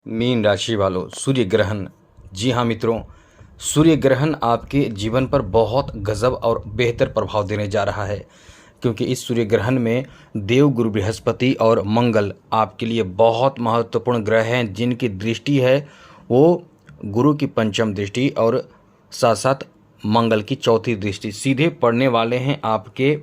Mean राशि वालों, सूर्य ग्रहण। जी हाँ मित्रों, सूर्य ग्रहण आपके जीवन पर बहुत गजब और बेहतर प्रभाव देने जा रहा है, क्योंकि इस सूर्य ग्रहण में देव गुरु बृहस्पति और मंगल आपके लिए बहुत महत्वपूर्ण ग्रह हैं, जिनकी दृष्टि है वो गुरु की पंचम दृष्टि और साथ साथ मंगल की चौथी दृष्टि सीधे पड़ने वाले हैं आपके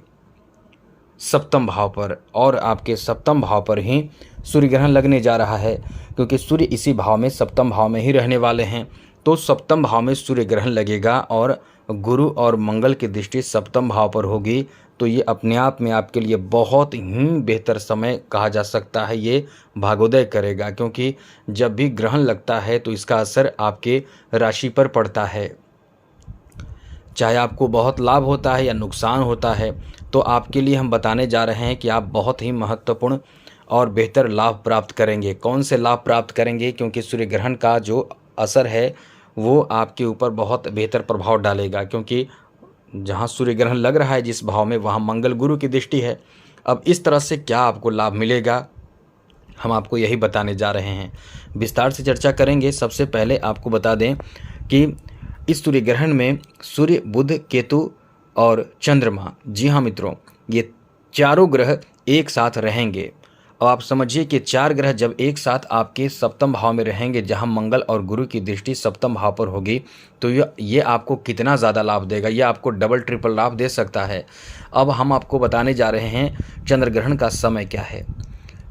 सप्तम भाव पर। और आपके सप्तम भाव पर ही सूर्य ग्रहण लगने जा रहा है, क्योंकि सूर्य इसी भाव में सप्तम भाव में ही रहने वाले हैं। तो सप्तम भाव में सूर्य ग्रहण लगेगा और गुरु और मंगल की दृष्टि सप्तम भाव पर होगी, तो ये अपने आप में आपके लिए बहुत ही बेहतर समय कहा जा सकता है। ये भाग्योदय करेगा, क्योंकि जब भी ग्रहण लगता है तो इसका असर आपके राशि पर पड़ता है। चाहे आपको बहुत लाभ होता है या नुकसान होता है, तो आपके लिए हम बताने जा रहे हैं कि आप बहुत ही महत्वपूर्ण और बेहतर लाभ प्राप्त करेंगे। कौन से लाभ प्राप्त करेंगे, क्योंकि सूर्य ग्रहण का जो असर है वो आपके ऊपर बहुत बेहतर प्रभाव डालेगा, क्योंकि जहाँ सूर्य ग्रहण लग रहा है जिस भाव में, वहाँ मंगल गुरु की दृष्टि है। अब इस तरह से क्या आपको लाभ मिलेगा, हम आपको यही बताने जा रहे हैं। विस्तार से चर्चा करेंगे। सबसे पहले आपको बता दें कि इस सूर्य ग्रहण में सूर्य, बुध, केतु और चंद्रमा, जी हाँ मित्रों, ये चारों ग्रह एक साथ रहेंगे। अब आप समझिए कि चार ग्रह जब एक साथ आपके सप्तम भाव में रहेंगे, जहां मंगल और गुरु की दृष्टि सप्तम भाव पर होगी, तो ये आपको कितना ज़्यादा लाभ देगा। ये आपको डबल ट्रिपल लाभ दे सकता है। अब हम आपको बताने जा रहे हैं चंद्र ग्रहण का समय क्या है।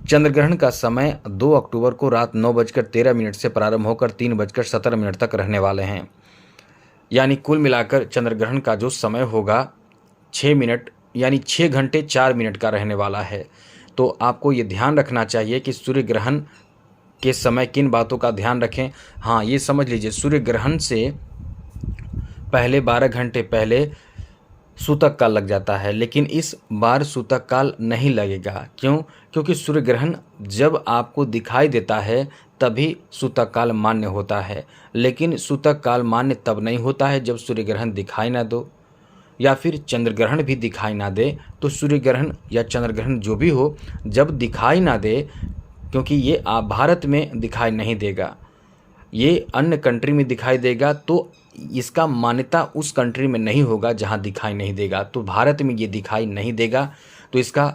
चंद्र ग्रहण का समय 2 अक्टूबर को रात 9:13 से प्रारंभ होकर 3:17 तक रहने वाले हैं। यानी कुल मिलाकर चंद्र ग्रहण का जो समय होगा 6 मिनट, यानी 6 घंटे 4 मिनट का रहने वाला है। तो आपको ये ध्यान रखना चाहिए कि सूर्य ग्रहण के समय किन बातों का ध्यान रखें। हाँ, ये समझ लीजिए, सूर्य ग्रहण से पहले 12 घंटे पहले सूतक काल लग जाता है, लेकिन इस बार सूतक काल नहीं लगेगा। क्यों? क्योंकि सूर्य ग्रहण जब आपको दिखाई देता है तभी सूतक काल मान्य होता है, लेकिन सूतक काल मान्य तब नहीं होता है जब सूर्य ग्रहण दिखाई ना दो, या फिर चंद्र ग्रहण भी दिखाई ना दे। तो सूर्य ग्रहण या चंद्र ग्रहण जो भी हो, जब दिखाई ना दे, क्योंकि ये आप भारत में दिखाई नहीं देगा, ये अन्य कंट्री में दिखाई देगा, तो इसका मान्यता उस कंट्री में नहीं होगा जहां दिखाई नहीं देगा। तो भारत में ये दिखाई नहीं देगा, तो इसका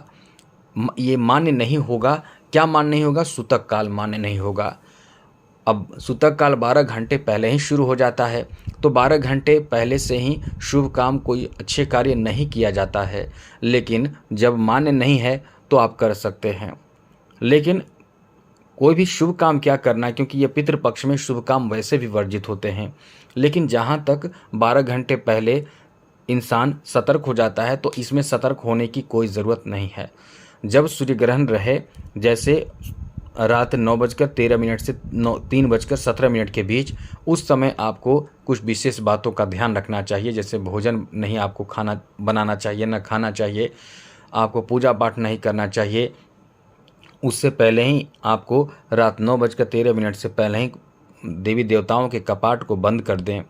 ये मान्य नहीं होगा। क्या मान्य नहीं होगा? सूतक काल मान्य नहीं होगा। अब सूतक काल 12 घंटे पहले ही शुरू हो जाता है, तो 12 घंटे पहले से ही शुभ काम, कोई अच्छे कार्य नहीं किया जाता है। लेकिन जब मान्य नहीं है तो आप कर सकते हैं। लेकिन कोई भी शुभ काम क्या करना है, क्योंकि ये पितृपक्ष में शुभ काम वैसे भी वर्जित होते हैं। लेकिन जहाँ तक 12 घंटे पहले इंसान सतर्क हो जाता है, तो इसमें सतर्क होने की कोई ज़रूरत नहीं है। जब सूर्य ग्रहण रहे, जैसे रात 9:13 से 3:17 के बीच, उस समय आपको कुछ विशेष बातों का ध्यान रखना चाहिए। जैसे भोजन नहीं आपको खाना बनाना चाहिए, न खाना चाहिए, आपको पूजा पाठ नहीं करना चाहिए। उससे पहले ही आपको रात 9:13 से पहले ही देवी देवताओं के कपाट को बंद कर दें।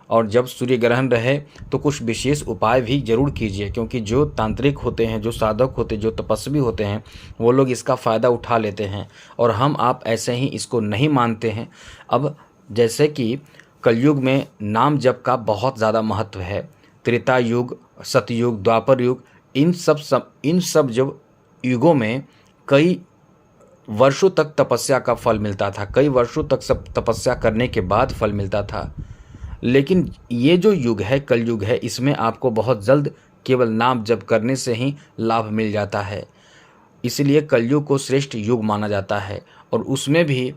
और जब सूर्य ग्रहण रहे तो कुछ विशेष उपाय भी जरूर कीजिए, क्योंकि जो तांत्रिक होते हैं, जो साधक होते हैं, जो तपस्वी होते हैं, वो लोग इसका फ़ायदा उठा लेते हैं, और हम आप ऐसे ही इसको नहीं मानते हैं। अब जैसे कि कलयुग में नाम जप का बहुत ज़्यादा महत्व है। त्रेता युग, सतयुग, द्वापर युग, इन सब जब युगों में कई वर्षों तक तपस्या का फल मिलता था, कई वर्षों तक सब तपस्या करने के बाद फल मिलता था। लेकिन ये जो युग है, कलयुग है, इसमें आपको बहुत जल्द केवल नाम जप करने से ही लाभ मिल जाता है। इसलिए कलयुग को श्रेष्ठ युग माना जाता है, और उसमें भी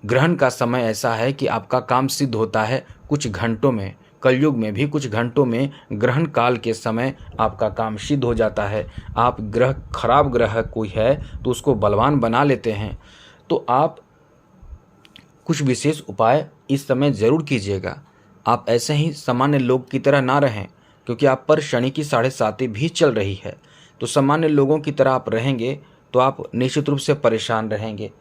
ग्रहण का समय ऐसा है कि आपका काम सिद्ध होता है कुछ घंटों में। कलयुग में भी कुछ घंटों में ग्रहण काल के समय आपका काम सिद्ध हो जाता है। आप खराब ग्रह कोई है तो उसको बलवान बना लेते हैं। तो आप कुछ विशेष उपाय इस समय ज़रूर कीजिएगा। आप ऐसे ही सामान्य लोग की तरह ना रहें, क्योंकि आप पर शनि की 7.5 भी चल रही है। तो सामान्य लोगों की तरह आप रहेंगे तो आप निश्चित रूप से परेशान रहेंगे।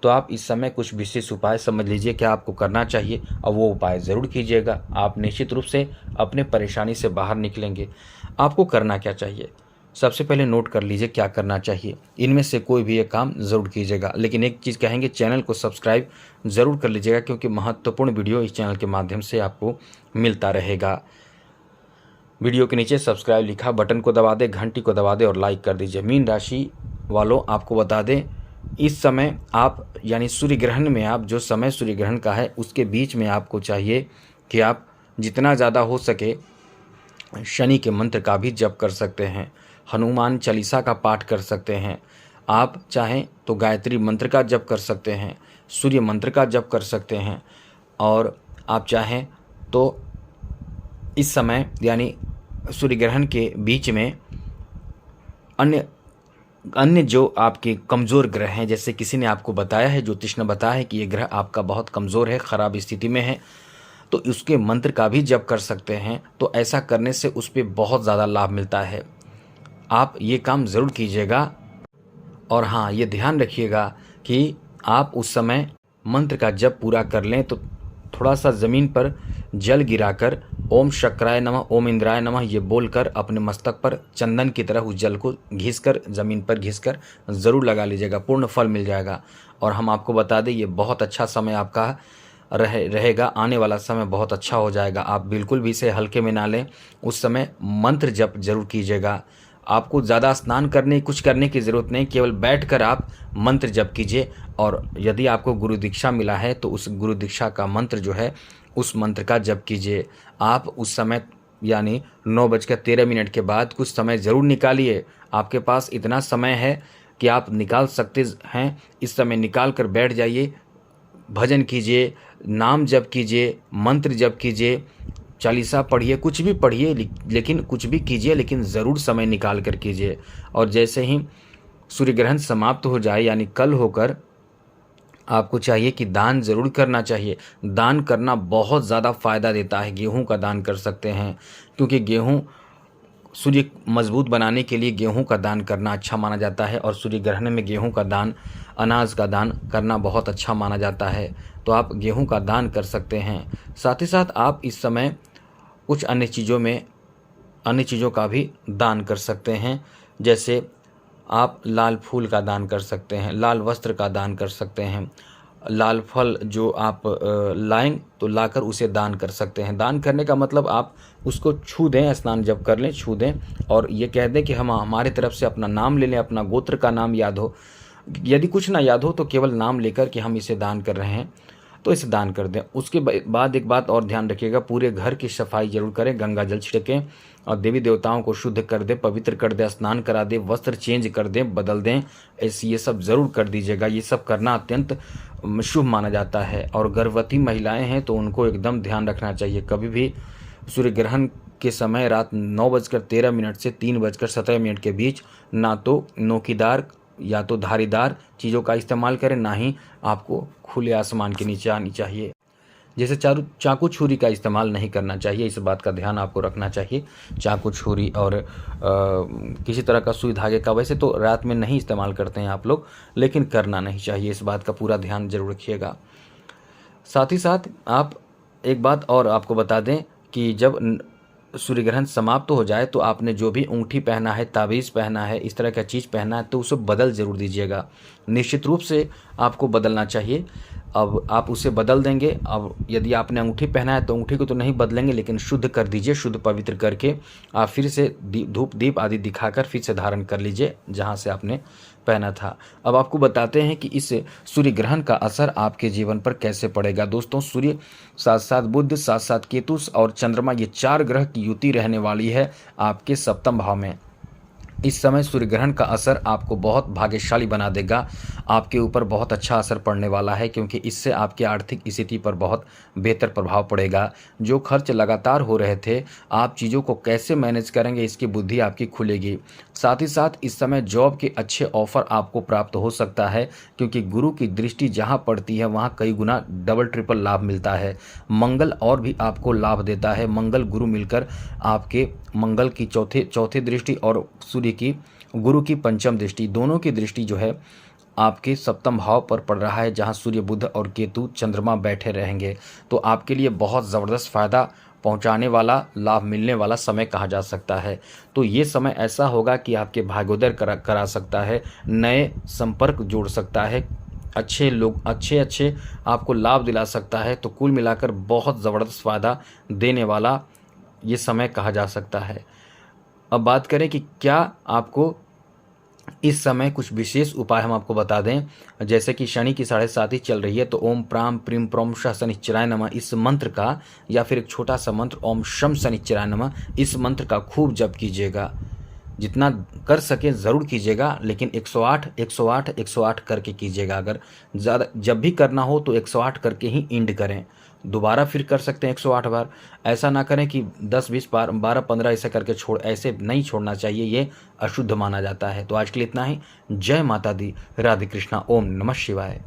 तो आप इस समय कुछ विशेष उपाय समझ लीजिए क्या आपको करना चाहिए, और वो उपाय ज़रूर कीजिएगा। आप निश्चित रूप से अपने परेशानी से बाहर निकलेंगे। आपको करना क्या चाहिए? सबसे पहले नोट कर लीजिए क्या करना चाहिए। इनमें से कोई भी एक काम ज़रूर कीजिएगा, लेकिन एक चीज़ कहेंगे, चैनल को सब्सक्राइब ज़रूर कर लीजिएगा, क्योंकि महत्वपूर्ण वीडियो इस चैनल के माध्यम से आपको मिलता रहेगा। वीडियो के नीचे सब्सक्राइब लिखा बटन को दबा दें, घंटी को दबा दें और लाइक कर दीजिए। मीन राशि वालों, आपको बता दें, इस समय आप यानी सूर्य ग्रहण में आप जो समय सूर्य ग्रहण का है उसके बीच में आपको चाहिए कि आप जितना ज़्यादा हो सके शनि के मंत्र का भी जप कर सकते हैं, हनुमान चालीसा का पाठ कर सकते हैं, आप चाहें तो गायत्री मंत्र का जप कर सकते हैं, सूर्य मंत्र का जप कर सकते हैं, और आप चाहें तो इस समय यानी सूर्य ग्रहण के बीच में अन्य अन्य जो आपके कमज़ोर ग्रह हैं, जैसे किसी ने आपको बताया है, ज्योतिष ने बताया है कि ये ग्रह आपका बहुत कमज़ोर है, ख़राब स्थिति में है, तो उसके मंत्र का भी जप कर सकते हैं। तो ऐसा करने से उस पर बहुत ज़्यादा लाभ मिलता है। आप ये काम ज़रूर कीजिएगा। और हाँ, ये ध्यान रखिएगा कि आप उस समय मंत्र का जप पूरा कर लें तो थोड़ा सा ज़मीन पर जल गिराकर ओम शक्राय नमः, ओम इंद्राय नमः ये बोलकर अपने मस्तक पर चंदन की तरह उस जल को घिसकर, ज़मीन पर घिसकर ज़रूर लगा लीजिएगा, पूर्ण फल मिल जाएगा। और हम आपको बता दें, ये बहुत अच्छा समय आपका रहेगा, आने वाला समय बहुत अच्छा हो जाएगा। आप बिल्कुल भी इसे हल्के में ना लें। उस समय मंत्र जप जरूर कीजिएगा। आपको ज़्यादा स्नान करने कुछ करने की ज़रूरत नहीं, केवल बैठकर आप मंत्र जप कीजिए। और यदि आपको गुरु दीक्षा मिला है तो उस गुरु दीक्षा का मंत्र जो है उस मंत्र का जप कीजिए। आप उस समय यानी 9:13 के बाद कुछ समय ज़रूर निकालिए। आपके पास इतना समय है कि आप निकाल सकते हैं। इस समय निकाल कर बैठ जाइए, भजन कीजिए, नाम जप कीजिए, मंत्र जप कीजिए, चालीसा पढ़िए, कुछ भी पढ़िए, लेकिन कुछ भी कीजिए, लेकिन ज़रूर समय निकाल कर कीजिए। और जैसे ही सूर्य ग्रहण समाप्त हो जाए यानी कल होकर, आपको चाहिए कि दान ज़रूर करना चाहिए। दान करना बहुत ज़्यादा फ़ायदा देता है। गेहूं का दान कर सकते हैं, क्योंकि गेहूं सूर्य मजबूत बनाने के लिए गेहूं का दान करना अच्छा माना जाता है। और सूर्य ग्रहण में गेहूं का दान, अनाज का दान करना बहुत अच्छा माना जाता है। तो आप गेहूं का दान कर सकते हैं। साथ ही साथ आप इस समय कुछ अन्य चीज़ों का भी दान कर सकते हैं। जैसे आप लाल फूल का दान कर सकते हैं, लाल वस्त्र का दान कर सकते हैं, लाल फल जो आप लाएं तो लाकर उसे दान कर सकते हैं। दान करने का मतलब आप उसको छू दें, स्नान जब कर लें छू दें और ये कह दें कि हम हमारे तरफ से अपना नाम ले लें, अपना गोत्र का नाम याद हो। यदि कुछ ना याद हो तो केवल नाम लेकर कि हम इसे दान कर रहे हैं तो इसे दान कर दें। उसके बाद एक बात और ध्यान रखिएगा, पूरे घर की सफाई जरूर करें, गंगा जल छिड़कें और देवी देवताओं को शुद्ध कर दें, पवित्र कर दें, स्नान करा दें, वस्त्र चेंज कर दें, बदल दें। ऐसे ये सब ज़रूर कर दीजिएगा। ये सब करना अत्यंत शुभ माना जाता है। और गर्भवती महिलाएं हैं तो उनको एकदम ध्यान रखना चाहिए। कभी भी सूर्य ग्रहण के समय रात 9:13 से 3:17 के बीच ना तो नोकीदार या तो धारीदार चीज़ों का इस्तेमाल करें, ना ही आपको खुले आसमान के नीचे आनी चाहिए। जैसे चाकू छुरी का इस्तेमाल नहीं करना चाहिए, इस बात का ध्यान आपको रखना चाहिए। चाकू छुरी और किसी तरह का सुई धागे का वैसे तो रात में नहीं इस्तेमाल करते हैं आप लोग, लेकिन करना नहीं चाहिए। इस बात का पूरा ध्यान जरूर रखिएगा। साथ ही साथ आप एक बात और आपको बता दें कि जब सूर्य ग्रहण समाप्त हो जाए तो आपने जो भी अंगूठी पहना है, ताबीज़ पहना है, इस तरह का चीज़ पहना है तो उसे बदल ज़रूर दीजिएगा। निश्चित रूप से आपको बदलना चाहिए। अब आप उसे बदल देंगे। अब यदि आपने अंगूठी पहना है तो अंगूठी को तो नहीं बदलेंगे, लेकिन शुद्ध कर दीजिए। शुद्ध पवित्र करके आप फिर से धूप दीप आदि दिखाकर फिर से धारण कर लीजिए जहाँ से आपने पहना था। अब आपको बताते हैं कि इस सूर्य ग्रहण का असर आपके जीवन पर कैसे पड़ेगा। दोस्तों, सूर्य साथ साथ बुध, साथ साथ केतु और चंद्रमा, ये 4 ग्रह की युति रहने वाली है आपके सप्तम भाव में। इस समय सूर्य ग्रहण का असर आपको बहुत भाग्यशाली बना देगा। आपके ऊपर बहुत अच्छा असर पड़ने वाला है, क्योंकि इससे आपकी आर्थिक स्थिति पर बहुत बेहतर प्रभाव पड़ेगा। जो खर्च लगातार हो रहे थे, आप चीज़ों को कैसे मैनेज करेंगे इसकी बुद्धि आपकी खुलेगी। साथ ही साथ इस समय जॉब के अच्छे ऑफर आपको प्राप्त हो सकता है, क्योंकि गुरु की दृष्टि जहाँ पड़ती है वहाँ कई गुना डबल ट्रिपल लाभ मिलता है। मंगल और भी आपको लाभ देता है। मंगल गुरु मिलकर आपके मंगल की चौथी दृष्टि और सूर्य की गुरु की पंचम दृष्टि, दोनों की दृष्टि जो है आपके सप्तम भाव पर पड़ रहा है, जहाँ सूर्य, बुध और केतु, चंद्रमा बैठे रहेंगे। तो आपके लिए बहुत ज़बरदस्त फ़ायदा पहुंचाने वाला, लाभ मिलने वाला समय कहा जा सकता है। तो ये समय ऐसा होगा कि आपके भाग्योदय करा सकता है, नए संपर्क जोड़ सकता है, अच्छे लोग अच्छे आपको लाभ दिला सकता है। तो कुल मिलाकर बहुत ज़बरदस्त फ़ायदा देने वाला ये समय कहा जा सकता है। अब बात करें कि क्या आपको इस समय कुछ विशेष उपाय हम आपको बता दें, जैसे कि शनि की 7.5 चल रही है, तो ओम प्राम प्रीम प्रोम श शनिश्चराय नमः इस मंत्र का, या फिर एक छोटा सा मंत्र ओम शम शनिश्चराय नमः, इस मंत्र का खूब जप कीजिएगा। जितना कर सके ज़रूर कीजिएगा, लेकिन 108 108 108 करके कीजिएगा। अगर ज़्यादा जब भी करना हो तो 108 करके ही एंड करें। दोबारा फिर कर सकते हैं 108 बार। ऐसा ना करें कि 10-20 बार 12-15 ऐसे करके ऐसे नहीं छोड़ना चाहिए, ये अशुद्ध माना जाता है। तो आज के लिए इतना ही। जय माता दी, राधे कृष्णा, ओम नमः शिवाय।